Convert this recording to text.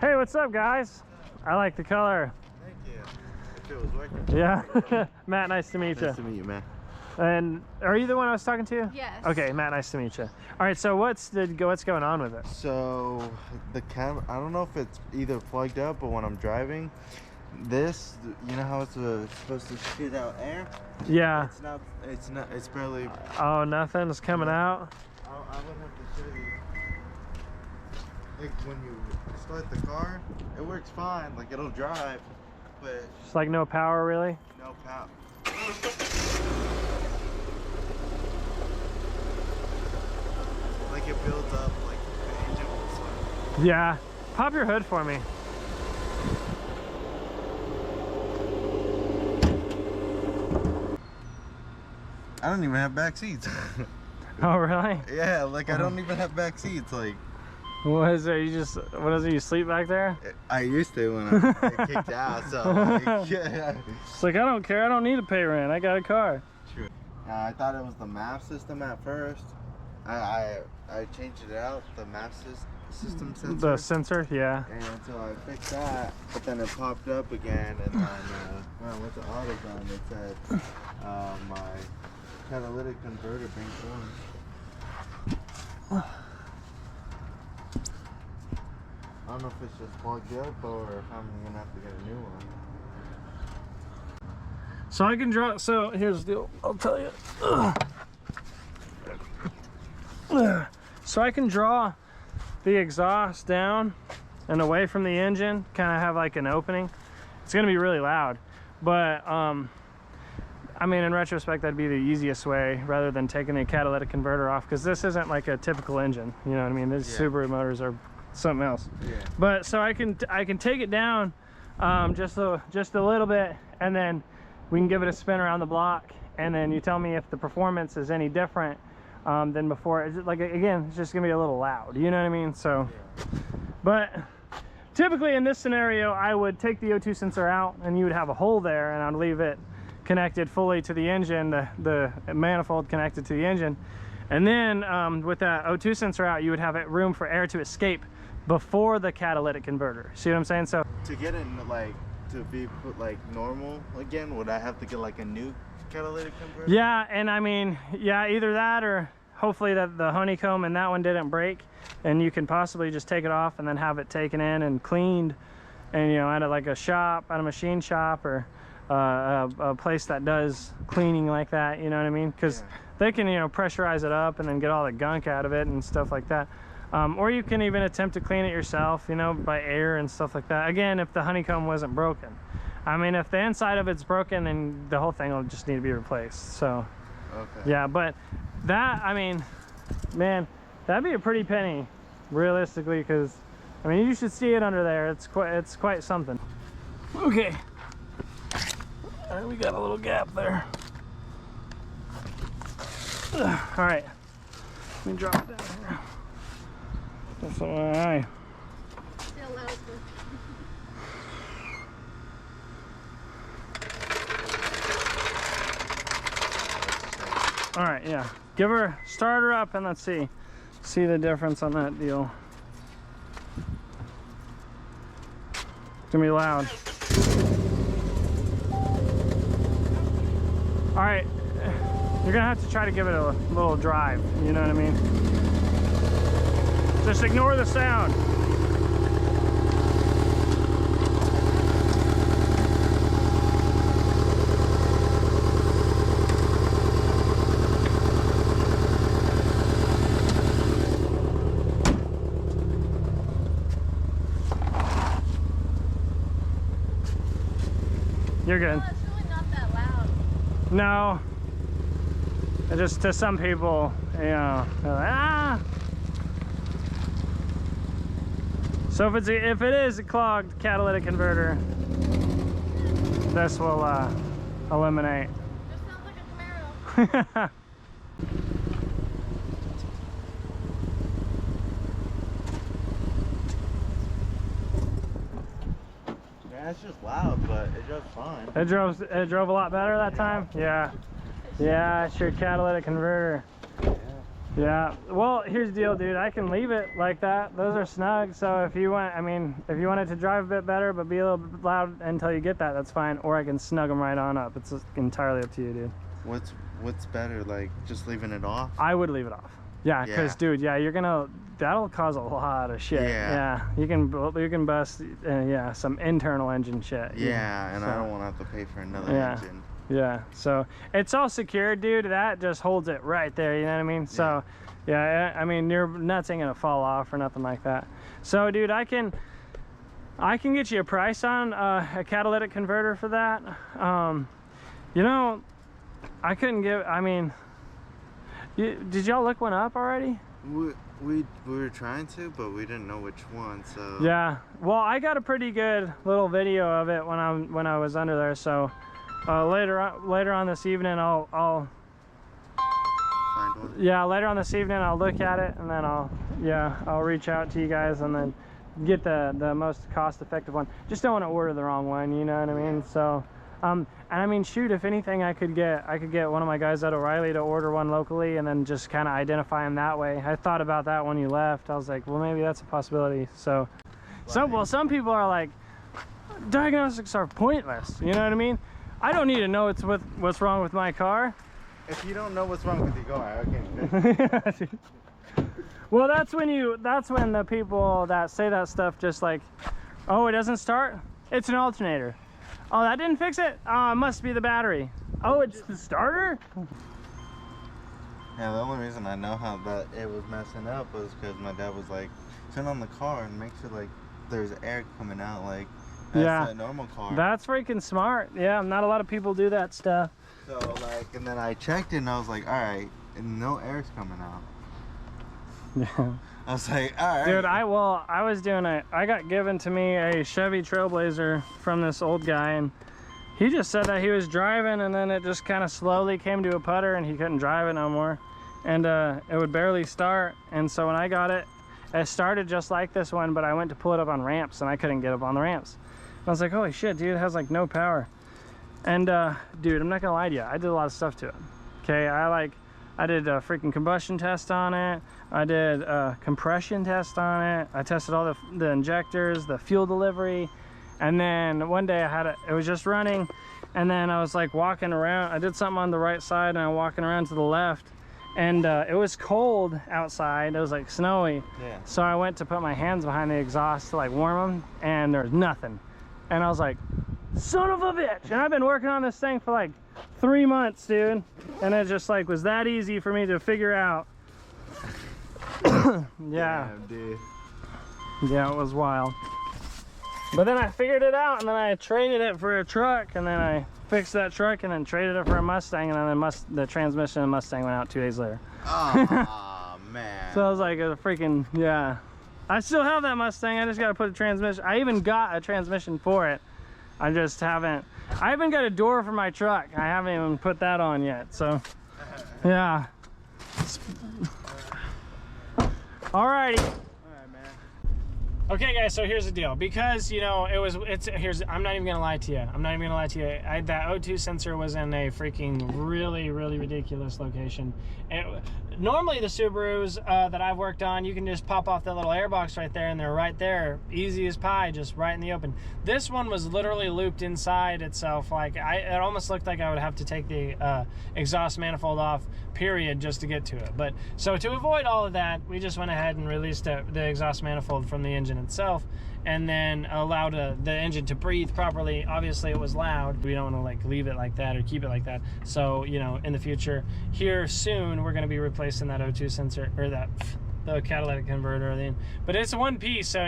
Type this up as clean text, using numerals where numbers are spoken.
Hey, what's up, guys? I like the color. Thank you. If it was working. Yeah. Matt, nice to meet you. Nice to meet you, man. And are you the one I was talking to? Yes. Okay, Matt, nice to meet you. All right, so what's going on with it? So the camera, I don't know if it's either plugged up or when I'm driving, this, you know how it's supposed to shoot out air? Yeah. It's barely. Oh, nothing's coming out? I would have to show you. Like when you start the car, it works fine, like it'll drive, but It's like no power, really? no power. Like it builds up, like the engine will slow. Yeah. Pop your hood for me. I don't even have back seats. Oh, really? Yeah, like I don't even have back seats. Like, What is it? What is it? You sleep back there? I used to when I kicked out. So like, yeah. It's like, I don't care. I don't need to pay rent. I got a car. True. I thought it was the map system at first. I changed it out, the map system sensor. The sensor, yeah. And so I fixed that, but then it popped up again, and then when I went to AutoZone, it said my catalytic converter being formed. I don't know if it's just plugged up or if I'm gonna have to get a new one. So I can draw. So here's the deal. I'll tell you. So I can draw the exhaust down and away from the engine, kind of have like an opening. It's gonna be really loud, but I mean, in retrospect, that'd be the easiest way rather than taking the catalytic converter off, because this isn't like a typical engine. You know what I mean? These Subaru motors are something else. Yeah. But so I can take it down just a little bit, and then we can give it a spin around the block, and then you tell me if the performance is any different than before. It's just, like, again, it's just gonna be a little loud, you know what I mean? So but typically in this scenario, I would take the O2 sensor out and you would have a hole there, and I'd leave it connected fully to the engine, the manifold connected to the engine, and then with that O2 sensor out, you would have room for air to escape before the catalytic converter. See what I'm saying? So To get it like to be put like normal again, would I have to get like a new catalytic converter? yeah, and I mean, yeah, either that or hopefully that the honeycomb and that one didn't break, and you can possibly just take it off and then have it taken in and cleaned, and, you know, at like a shop, at a machine shop, or a place that does cleaning like that, you know what I mean? Because they can, you know, pressurize it up and then get all the gunk out of it and stuff like that. Or you can even attempt to clean it yourself, you know, by air and stuff like that. Again, if the honeycomb wasn't broken. I mean, if the inside of it's broken, then the whole thing will just need to be replaced. So, Okay. yeah, but that, I mean, man, that'd be a pretty penny, realistically, because, I mean, you should see it under there. It's quite something. Okay. All right, we got a little gap there. All right, let me drop it down here. That's all right. Still loud. All right, yeah. Start her up and let's see the difference on that deal. It's gonna be loud. All right, you're gonna have to try to give it a little drive, you know what I mean? Just ignore the sound. You're good. Oh, it's really not that loud. No. It just, to some people, you know, they're like, ah. So if it is a clogged catalytic converter, this will eliminate. Just sounds like a Camaro. Yeah, it's just loud, but it drove fine. It drove a lot better that time. Yeah. Yeah, it's your catalytic converter. Yeah, well, here's the deal, dude. I can leave it like that. Those are snug. So if you want, I mean, if you want it to drive a bit better but be a little bit loud until you get that, that's fine. Or I can snug them right on up. It's entirely up to you, dude. What's better, like just leaving it off? I would leave it off. Yeah, because dude, yeah, that'll cause a lot of shit. Yeah, you can bust yeah, some internal engine shit. Yeah, and I don't want to have to pay for another engine. Yeah, so it's all secured, dude. That just holds it right there, you know what I mean? So yeah, I mean, your nuts ain't gonna fall off or nothing like that. So dude, I can get you a price on a catalytic converter for that. You know, I couldn't give, I mean, did y'all look one up already? We were trying to, but we didn't know which one. So yeah, well, I got a pretty good little video of it when I was under there. So later on this evening, I'll find one. Yeah, later on this evening I'll look at it, and then I'll reach out to you guys and then get the most cost-effective one. Just don't want to order the wrong one, you know what I mean? So and I mean, shoot, if anything, I could get one of my guys at O'Reilly to order one locally and then just kind of identify them that way. I thought about that when you left. I was like, well, maybe that's a possibility. So well, some people are like, diagnostics are pointless, you know what I mean? I don't need to know what's wrong with my car. If you don't know what's wrong with your car, I can. Well, that's when the people that say that stuff just like, oh, it doesn't start? It's an alternator. Oh, that didn't fix it? Oh, it must be the battery. Oh, it's the starter? Yeah, the only reason I know how that it was messing up was because my dad was like, turn on the car and make sure like there's air coming out, like that's a normal car. That's freaking smart. Yeah, not a lot of people do that stuff. So like, and then I checked it and I was like, all right, and no air's coming out. Yeah. I was like, all right. Dude, I got given to me a Chevy Trailblazer from this old guy, and he just said that he was driving and then it just kind of slowly came to a putter and he couldn't drive it no more. And it would barely start. And so when I got it, it started just like this one, but I went to pull it up on ramps and I couldn't get up on the ramps. I was like, holy shit, dude, it has like no power. And dude, I'm not gonna lie to you, I did a lot of stuff to it. Okay, I did a freaking combustion test on it. I did a compression test on it. I tested all the injectors, the fuel delivery. And then one day it was just running. And then I was like walking around. I did something on the right side and I'm walking around to the left. And it was cold outside. It was like snowy. Yeah. So I went to put my hands behind the exhaust to like warm them, and there's nothing. And I was like, son of a bitch. And I've been working on this thing for like 3 months, dude. And it just like was that easy for me to figure out. Yeah. Damn, dude. Yeah, it was wild. But then I figured it out, and then I traded it for a truck, and then I fixed that truck and then traded it for a Mustang, and then the transmission of the Mustang went out 2 days later. Oh, man. So I was like, a freaking, yeah. I still have that Mustang. I just got to put a transmission. I even got a transmission for it. I just haven't. I even got a door for my truck. I haven't even put that on yet. So, yeah. Alrighty. Okay, guys, so here's the deal. Because, you know, I'm not even gonna lie to you. That O2 sensor was in a freaking really, really ridiculous location. Normally the Subarus that I've worked on, you can just pop off that little airbox right there, and they're right there, easy as pie, just right in the open. This one was literally looped inside itself. Like, it almost looked like I would have to take the exhaust manifold off, period, just to get to it. But so to avoid all of that, we just went ahead and released the exhaust manifold from the engine itself, and then allowed the engine to breathe properly. Obviously it was loud. We don't want to like leave it like that or keep it like that. So, you know, in the future here soon, we're going to be replacing that O2 sensor, or the catalytic converter. But it's one piece, so